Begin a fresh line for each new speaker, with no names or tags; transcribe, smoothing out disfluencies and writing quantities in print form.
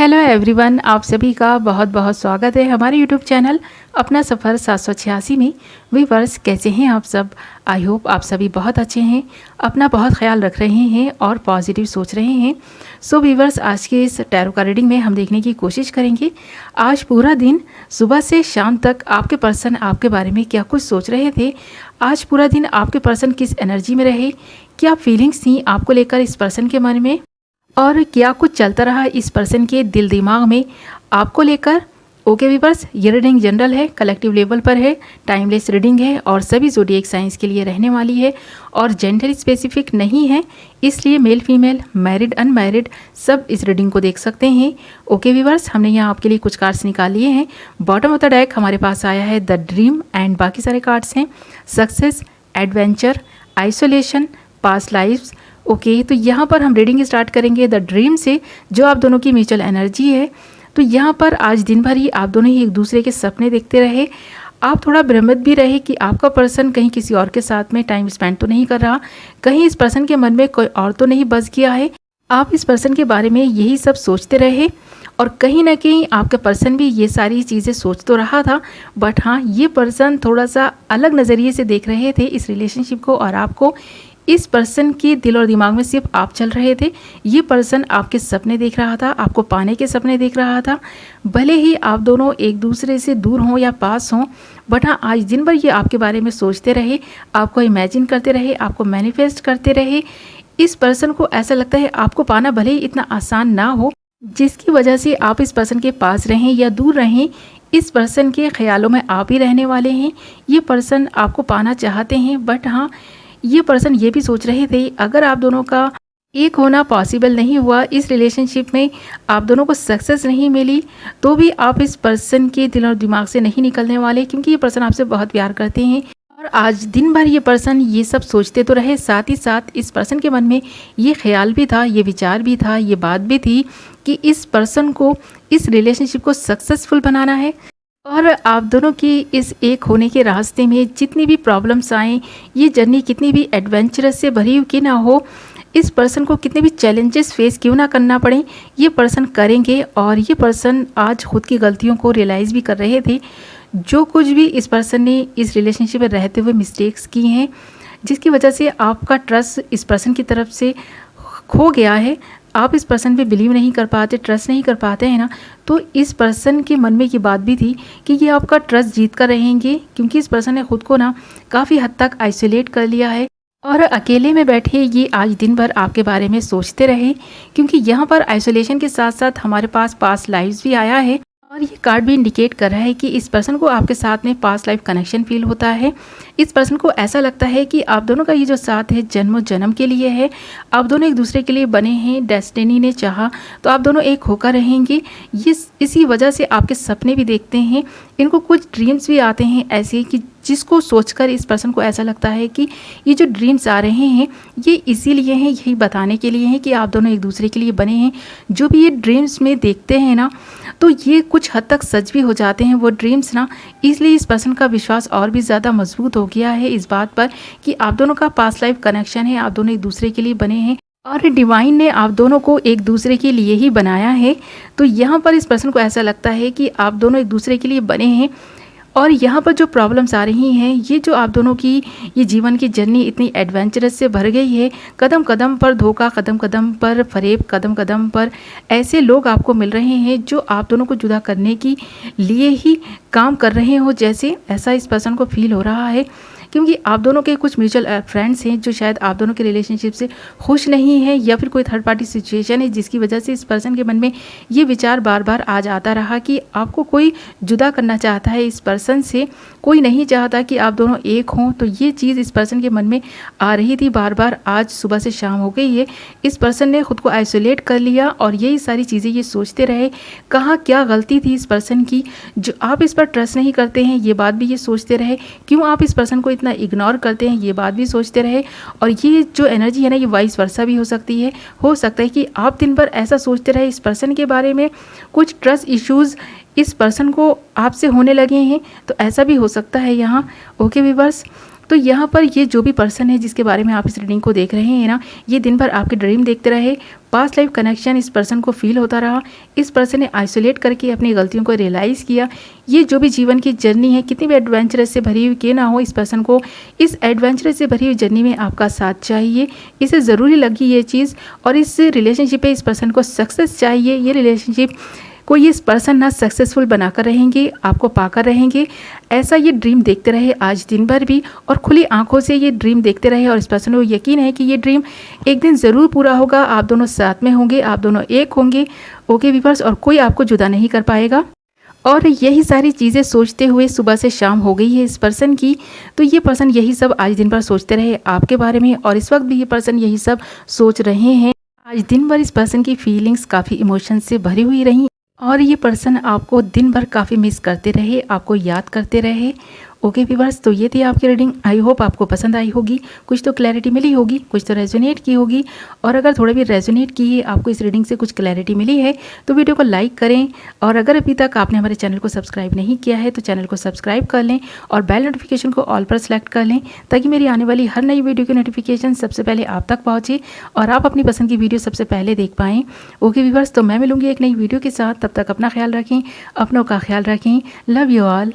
Hello everyone, आप सभी का बहुत बहुत स्वागत है हमारे यूट्यूब चैनल अपना सफ़र 786 में। व्यूअर्स, कैसे हैं आप सब? आई होप आप सभी बहुत अच्छे हैं, अपना बहुत ख्याल रख रहे हैं और पॉजिटिव सोच रहे हैं। सो व्यूअर्स, आज के इस टैरो का रीडिंग में हम देखने की कोशिश करेंगे आज पूरा दिन सुबह से शाम तक आपके पर्सन आपके बारे में क्या कुछ सोच रहे थे। आज पूरा दिन आपके पर्सन किस एनर्जी में रहे, क्या फीलिंग्स थी आपको लेकर इस पर्सन के मन में, और क्या कुछ चलता रहा इस पर्सन के दिल दिमाग में आपको लेकर। ओके व्यूअर्स, ये रीडिंग जनरल है, कलेक्टिव लेवल पर है, टाइमलेस रीडिंग है और सभी ज़ोडिएक साइंस के लिए रहने वाली है और जेंडर स्पेसिफिक नहीं है, इसलिए मेल फीमेल मैरिड अनमैरिड सब इस रीडिंग को देख सकते हैं। ओके व्यूअर्स, हमने यहाँ आपके लिए कुछ कार्ड्स निकाल लिए हैं। बॉटम ऑफ द डेक हमारे पास आया है द ड्रीम एंड बाकी सारे कार्ड्स हैं success, adventure, isolation, past lifes. Okay, तो यहाँ पर हम रीडिंग स्टार्ट करेंगे द ड्रीम से, जो आप दोनों की म्यूचुअल एनर्जी है। तो यहाँ पर आज दिन भर ही आप दोनों ही एक दूसरे के सपने देखते रहे। आप थोड़ा भ्रमित भी रहे कि आपका पर्सन कहीं किसी और के साथ में टाइम स्पेंड तो नहीं कर रहा, कहीं इस पर्सन के मन में कोई और तो नहीं बस गया है। आप इस पर्सन के बारे में यही सब सोचते रहे और कहीं ना कहीं आपका पर्सन भी ये सारी चीज़ें सोच तो रहा था, बट हाँ, ये पर्सन थोड़ा सा अलग नज़रिए से देख रहे थे इस रिलेशनशिप को और आपको। इस पर्सन के दिल और दिमाग में सिर्फ आप चल रहे थे। ये पर्सन आपके सपने देख रहा था, आपको पाने के सपने देख रहा था। भले ही आप दोनों एक दूसरे से दूर हों या पास हों, बट हाँ, आज दिन भर ये आपके बारे में सोचते रहे, आपको इमेजिन करते रहे, आपको मैनिफेस्ट करते रहे। इस पर्सन को ऐसा लगता है आपको पाना भले ही इतना आसान ना हो, जिसकी वजह से आप इस पर्सन के पास रहें या दूर रहें, इस पर्सन के ख्यालों में आप ही रहने वाले हैं। ये पर्सन आपको पाना चाहते हैं, बट हाँ, ये पर्सन ये भी सोच रहे थे अगर आप दोनों का एक होना पॉसिबल नहीं हुआ, इस रिलेशनशिप में आप दोनों को सक्सेस नहीं मिली, तो भी आप इस पर्सन के दिल और दिमाग से नहीं निकलने वाले, क्योंकि ये पर्सन आपसे बहुत प्यार करते हैं। और आज दिन भर ये पर्सन ये सब सोचते तो रहे, साथ ही साथ इस पर्सन के मन में ये ख्याल भी था, ये विचार भी था, ये बात भी थी कि इस पर्सन को इस रिलेशनशिप को सक्सेसफुल बनाना है। और आप दोनों की इस एक होने के रास्ते में जितनी भी प्रॉब्लम्स आएँ, ये जर्नी कितनी भी एडवेंचरस से भरी हुई क्यों ना हो, इस पर्सन को कितने भी चैलेंजेस फेस क्यों ना करना पड़े, ये पर्सन करेंगे। और ये पर्सन आज खुद की गलतियों को रियलाइज़ भी कर रहे थे। जो कुछ भी इस पर्सन ने इस रिलेशनशिप में रहते हुए मिस्टेक्स की हैं, जिसकी वजह से आपका ट्रस्ट इस पर्सन की तरफ से खो गया है, आप इस पर्सन पे बिलीव नहीं कर पाते, ट्रस्ट नहीं कर पाते हैं ना, तो इस पर्सन के मन में ये बात भी थी कि ये आपका ट्रस्ट जीत कर रहेंगे, क्योंकि इस पर्सन ने खुद को ना काफ़ी हद तक आइसोलेट कर लिया है और अकेले में बैठे ये आज दिन भर आपके बारे में सोचते रहे। क्योंकि यहाँ पर आइसोलेशन के साथ साथ हमारे पास पास्ट लाइफ्स भी आया है और ये कार्ड भी इंडिकेट कर रहा है कि इस पर्सन को आपके साथ में पास्ट लाइफ कनेक्शन फील होता है। इस पर्सन को ऐसा लगता है कि आप दोनों का ये जो साथ है जन्मों जन्म के लिए है, आप दोनों एक दूसरे के लिए बने हैं, डेस्टिनी ने चाहा तो आप दोनों एक होकर रहेंगे। ये इसी वजह से आपके सपने भी देखते हैं, इनको कुछ ड्रीम्स भी आते हैं ऐसे कि जिसको सोचकर इस पर्सन को ऐसा लगता है कि ये जो ड्रीम्स आ रहे हैं ये इसीलिए हैं, यही बताने के लिए हैं कि आप दोनों एक दूसरे के लिए बने हैं। जो भी ये ड्रीम्स में देखते हैं ना, तो ये कुछ हद तक सच भी हो जाते हैं वो ड्रीम्स ना, इसलिए इस पर्सन का विश्वास और भी ज़्यादा मजबूत हो गया है इस बात पर कि आप दोनों का पास्ट लाइफ कनेक्शन है, आप दोनों एक दूसरे के लिए बने हैं और डिवाइन ने आप दोनों को एक दूसरे के लिए ही बनाया है। तो यहाँ पर इस पर्सन को ऐसा लगता है कि आप दोनों एक दूसरे के लिए बने हैं। और यहाँ पर जो प्रॉब्लम्स आ रही हैं, ये जो आप दोनों की ये जीवन की जर्नी इतनी एडवेंचरस से भर गई है, कदम कदम पर धोखा, कदम कदम पर फरेब, कदम कदम पर ऐसे लोग आपको मिल रहे हैं जो आप दोनों को जुदा करने की लिए ही काम कर रहे हो, जैसे ऐसा इस पर्सन को फील हो रहा है। क्योंकि आप दोनों के कुछ म्यूचुअल फ्रेंड्स हैं जो शायद आप दोनों के रिलेशनशिप से खुश नहीं है, या फिर कोई थर्ड पार्टी सिचुएशन है जिसकी वजह से इस पर्सन के मन में ये विचार बार बार आ जाता रहा कि आपको कोई जुदा करना चाहता है इस पर्सन से, कोई नहीं चाहता कि आप दोनों एक हों। तो ये चीज़ इस पर्सन के मन में आ रही थी बार बार। आज सुबह से शाम हो गई है, इस पर्सन ने खुद को आइसोलेट कर लिया और यही सारी चीज़ें ये सोचते रहे कहाँ क्या गलती थी इस पर्सन की, जो आप इस पर ट्रस्ट नहीं करते हैं, ये बात भी ये सोचते रहे, क्यों आप इस पर्सन को इतना इग्नोर करते हैं, ये बात भी सोचते रहे। और ये जो एनर्जी है ना, ये वाइस वर्सा भी हो सकती है। हो सकता है कि आप दिन भर ऐसा सोचते रहे इस पर्सन के बारे में, कुछ ट्रस्ट इश्यूज़ इस पर्सन को आपसे होने लगे हैं, तो ऐसा भी हो सकता है यहाँ। ओके व्यूअर्स, तो यहाँ पर ये जो भी पर्सन है जिसके बारे में आप इस रीडिंग को देख रहे हैं ना, ये दिन भर आपके ड्रीम देखते रहे, पास्ट लाइफ कनेक्शन इस पर्सन को फील होता रहा, इस पर्सन ने आइसोलेट करके अपनी गलतियों को रियलाइज़ किया। ये जो भी जीवन की जर्नी है कितनी भी एडवेंचरस से भरी हुई क्यों ना हो, इस पर्सन को इस एडवेंचरस से भरी हुई जर्नी में आपका साथ चाहिए, इसे ज़रूरी लगी ये चीज़, और इस रिलेशनशिप पे इस पर्सन को सक्सेस चाहिए। ये रिलेशनशिप को ये इस पर्सन ना सक्सेसफुल बनाकर रहेंगे, आपको पाकर रहेंगे, ऐसा ये ड्रीम देखते रहे आज दिन भर भी, और खुली आंखों से ये ड्रीम देखते रहे। और इस पर्सन को यकीन है कि ये ड्रीम एक दिन ज़रूर पूरा होगा, आप दोनों साथ में होंगे, आप दोनों एक होंगे। ओके व्यूअर्स, और कोई आपको जुदा नहीं कर पाएगा। और यही सारी चीज़ें सोचते हुए सुबह से शाम हो गई है इस पर्सन की। तो ये पर्सन यही सब आज दिन भर सोचते रहे आपके बारे में, और इस वक्त भी ये पर्सन यही सब सोच रहे हैं। आज दिन भर इस पर्सन की फीलिंग्स काफ़ी इमोशंस से भरी हुई रही, और ये पर्सन आपको दिन भर काफ़ी मिस करते रहे, आपको याद करते रहे। ओके व्यूअर्स, तो ये थी आपकी रीडिंग। आई होप आपको पसंद आई होगी, कुछ तो क्लैरिटी मिली होगी, कुछ तो रेजोनेट की होगी। और अगर थोड़ा भी रेजोनेट की है, आपको इस रीडिंग से कुछ क्लैरिटी मिली है, तो वीडियो को लाइक करें। और अगर अभी तक आपने हमारे चैनल को सब्सक्राइब नहीं किया है तो चैनल को सब्सक्राइब कर लें, और बेल नोटिफिकेशन को ऑल पर सेलेक्ट कर लें, ताकि मेरी आने वाली हर नई वीडियो की नोटिफिकेशन सबसे पहले आप तक पहुँचे और आप अपनी पसंद की वीडियो सबसे पहले देख पाएँ। ओके व्यूअर्स, तो मैं मिलूंगी एक नई वीडियो के साथ। तब तक अपना ख्याल रखें, अपनों का ख्याल रखें। Love you all.